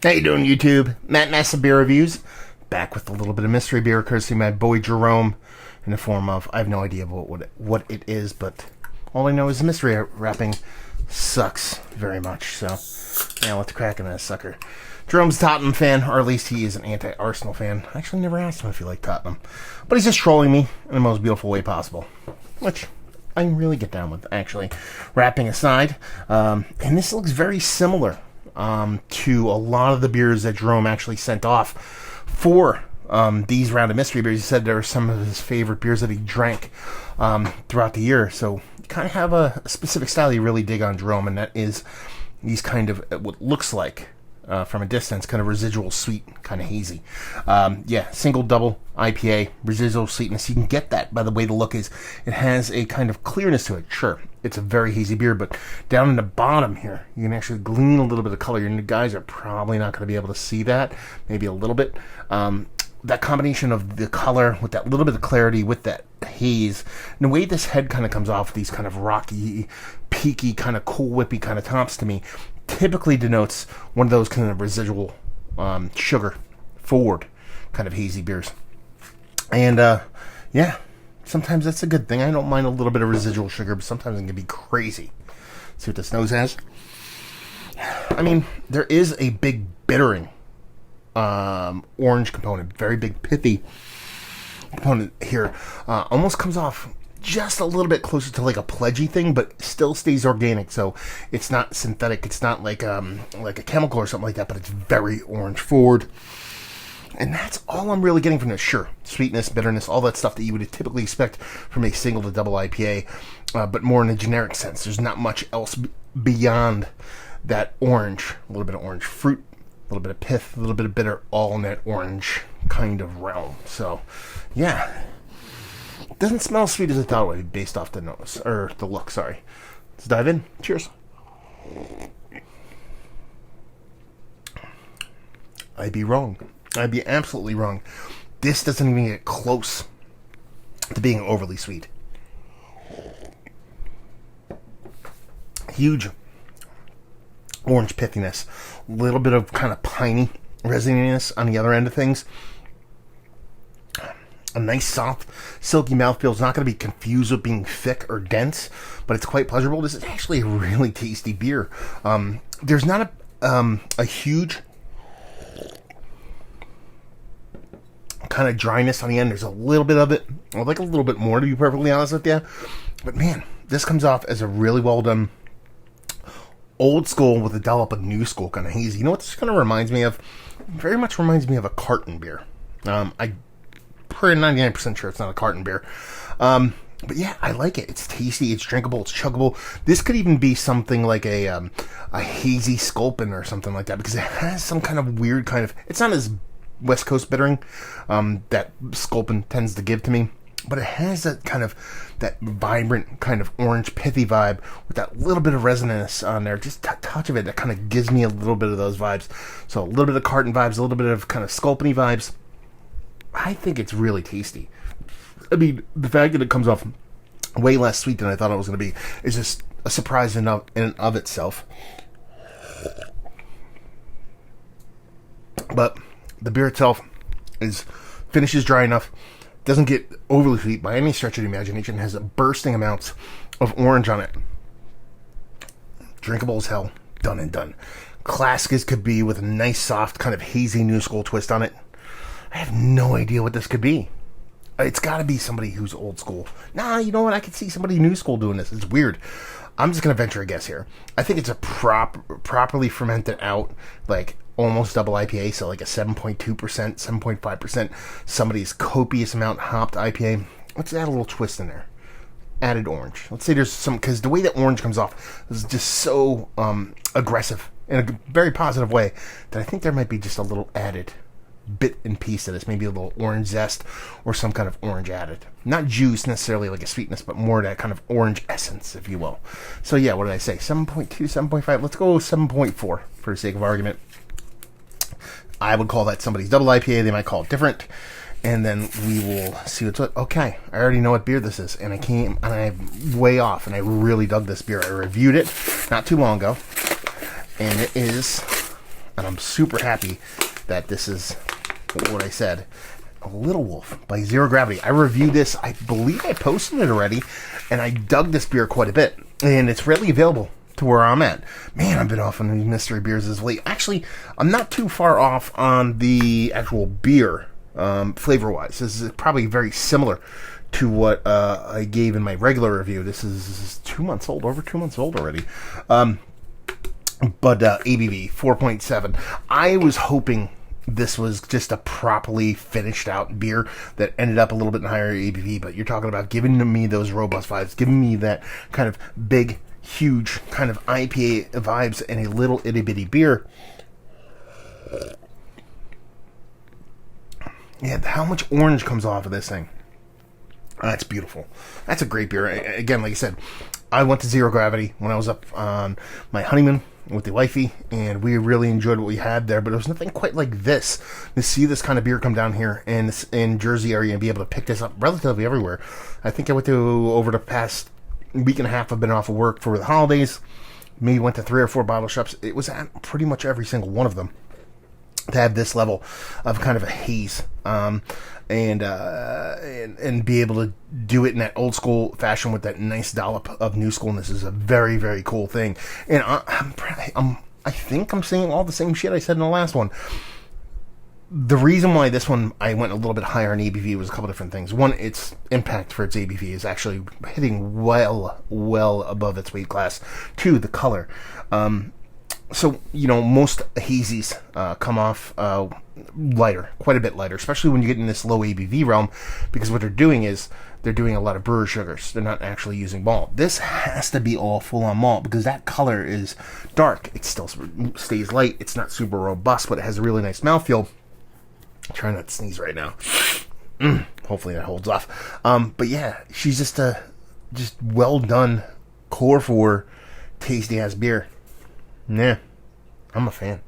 How you doing, YouTube? Matt Massa Beer Reviews. Back with a little bit of mystery beer, courtesy of my boy Jerome, in the form of, I have no idea what it is, but all I know is the mystery wrapping sucks very much, so yeah, let's crack in that sucker. Jerome's a Tottenham fan, or at least he is an anti-Arsenal fan. I actually never asked him if he liked Tottenham, but he's just trolling me in the most beautiful way possible, which I can really get down with, actually. Wrapping aside, and this looks very similar to a lot of the beers that Jerome actually sent off for these round of mystery beers. He said there were some of his favorite beers that he drank throughout the year. So you kind of have a specific style you really dig on Jerome, and that is these kind of what looks like from a distance, kind of residual sweet, kind of hazy. Single, double IPA, residual sweetness. You can get that by the way the look is. It has a kind of clearness to it. Sure, it's a very hazy beer, but down in the bottom here, you can actually glean a little bit of color. You guys are probably not going to be able to see that. Maybe a little bit. That combination of the color with that little bit of clarity with that haze, and the way this head kind of comes off these kind of rocky, peaky, kind of cool whippy kind of tops to me, typically denotes one of those kind of residual sugar forward kind of hazy beers. And sometimes that's a good thing. I don't mind a little bit of residual sugar, but sometimes it can be crazy. See what this nose has? I mean, there is a big bittering orange component, very big pithy component here. Almost comes off just a little bit closer to like a pledgy thing, but still stays organic. So it's not synthetic. It's not like a chemical or something like that, but it's very orange forward. And that's all I'm really getting from this. Sure, sweetness, bitterness, all that stuff that you would typically expect from a single to double IPA, but more in a generic sense. There's not much else beyond that orange. A little bit of orange fruit, a little bit of pith, a little bit of bitter, all in that orange kind of realm. So, yeah. It doesn't smell as sweet as I thought it would based off the nose, or the look, sorry. Let's dive in. Cheers. I'd be wrong. I'd be absolutely wrong. This doesn't even get close to being overly sweet. Huge orange pithiness. A little bit of kind of piney resininess on the other end of things. A nice, soft, silky mouthfeel. It's not going to be confused with being thick or dense, but it's quite pleasurable. This is actually a really tasty beer. There's not a huge kind of dryness on the end. There's a little bit of it. I'd like a little bit more, to be perfectly honest with you. But man, this comes off as a really well done old school with a dollop of new school kind of hazy. You know what this kind of reminds me of? Very much reminds me of a carton beer. I'm pretty 99% sure it's not a carton beer. But yeah, I like it. It's tasty, it's drinkable, it's chuggable. This could even be something like a hazy Sculpin or something like that, because it has some kind of weird kind of, it's not as West Coast bittering that Sculpin tends to give to me, but it has that kind of, that vibrant kind of orange pithy vibe with that little bit of resonance on there, just a touch of it that kind of gives me a little bit of those vibes. So a little bit of carton vibes, a little bit of kind of Sculpin-y vibes. I think it's really tasty. I mean, the fact that it comes off way less sweet than I thought it was going to be is just a surprise in and of itself. But the beer itself finishes dry enough, doesn't get overly sweet by any stretch of the imagination, has bursting amounts of orange on it. Drinkable as hell, done and done. Classic as could be with a nice, soft, kind of hazy new school twist on it. I have no idea what this could be. It's got to be somebody who's old school. Nah, you know what? I could see somebody new school doing this. It's weird. I'm just going to venture a guess here. I think it's a properly fermented out, like almost double IPA, so like a 7.2%, 7.5%, somebody's copious amount hopped IPA. Let's add a little twist in there. Added orange. Let's say there's some, because the way that orange comes off is just so aggressive in a very positive way that I think there might be just a little added bit and piece of this, maybe a little orange zest or some kind of orange added. Not juice necessarily like a sweetness, but more that kind of orange essence, if you will. So yeah, what did I say? 7.2, 7.5. Let's go 7.4 for the sake of argument. I would call that somebody's double IPA. They might call it different. And then we will see what's what. Okay, I already know what beer this is. And I'm way off. And I really dug this beer. I reviewed it not too long ago. And it is And I'm super happy that this is what I said. A Little Wolf by Zero Gravity. I reviewed this. I believe I posted it already, and I dug this beer quite a bit. And it's readily available to where I'm at. Man, I've been off on these mystery beers as late. Actually, I'm not too far off on the actual beer, flavor-wise. This is probably very similar to what I gave in my regular review. This is 2 months old, over 2 months old already. But ABV 4.7. I was hoping this was just a properly finished out beer that ended up a little bit higher ABV, but you're talking about giving me those robust vibes, giving me that kind of big, huge kind of IPA vibes and a little itty bitty beer. Yeah, how much orange comes off of this thing? That's beautiful. That's a great beer. Again, like I said, I went to Zero Gravity when I was up on my honeymoon with the wifey, and we really enjoyed what we had there, but it was nothing quite like this. To see this kind of beer come down here in Jersey area and be able to pick this up relatively everywhere. I think I went to, over the past week and a half, I've been off of work for the holidays, maybe went to 3 or 4 bottle shops. It was at pretty much every single one of them to have this level of kind of a haze, and be able to do it in that old school fashion with that nice dollop of new schoolness is a very, very cool thing. And I think I'm saying all the same shit I said in the last one. The reason why this one I went a little bit higher in ABV was a couple different things. One, its impact for its ABV is actually hitting well above its weight class. Two, the color. So, most hazies come off lighter, quite a bit lighter, especially when you get in this low ABV realm, because what they're doing is they're doing a lot of brewer sugars. They're not actually using malt. This has to be all full-on malt, because that color is dark. It still stays light. It's not super robust, but it has a really nice mouthfeel. I'm trying not to sneeze right now. Hopefully that holds off. But yeah, she's just well done, core 4, tasty-ass beer. Yeah, I'm a fan.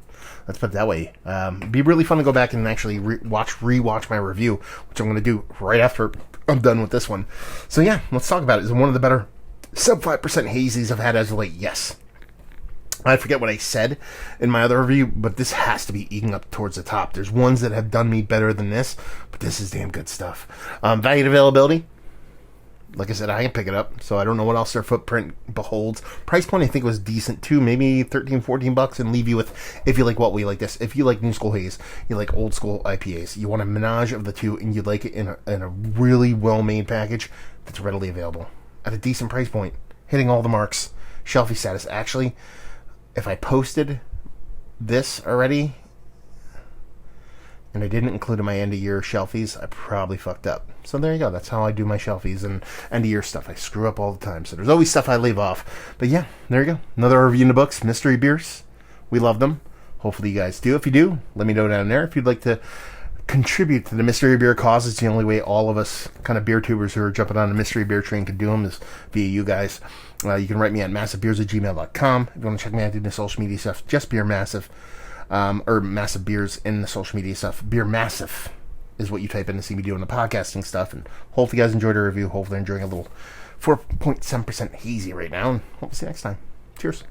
Let's put it that way. It'd be really fun to go back and actually rewatch my review, which I'm going to do right after I'm done with this one. So yeah, let's talk about it. Is it one of the better sub 5% hazies I've had as of late? Yes. I forget what I said in my other review, but this has to be eating up towards the top. There's ones that have done me better than this, but this is damn good stuff. Value and availability. Like I said, I can pick it up, so I don't know what else their footprint beholds. Price point, I think, was decent, too. Maybe $13-14, and leave you with, if you like what we like this. If you like new school haze, you like old school IPAs, you want a menage of the two, and you like it in a really well-made package that's readily available at a decent price point, hitting all the marks, shelfie status. Actually, if I posted this already and I didn't include in my end-of-year shelfies, I probably fucked up. So there you go. That's how I do my shelfies and end-of-year stuff. I screw up all the time. So there's always stuff I leave off. But yeah, there you go. Another review in the books. Mystery beers. We love them. Hopefully you guys do. If you do, let me know down there. If you'd like to contribute to the mystery beer cause, it's the only way all of us kind of beer tubers who are jumping on the mystery beer train can do them is via you guys. You can write me at massivebeers@gmail.com. If you want to check me out doing the social media stuff, just Beer Massive. Or Massive Beers in the social media stuff. Beer Massive is what you type in to see me doing the podcasting stuff. And hopefully you guys enjoyed our review. Hopefully you're enjoying a little 4.7% hazy right now. And hope to see you next time. Cheers.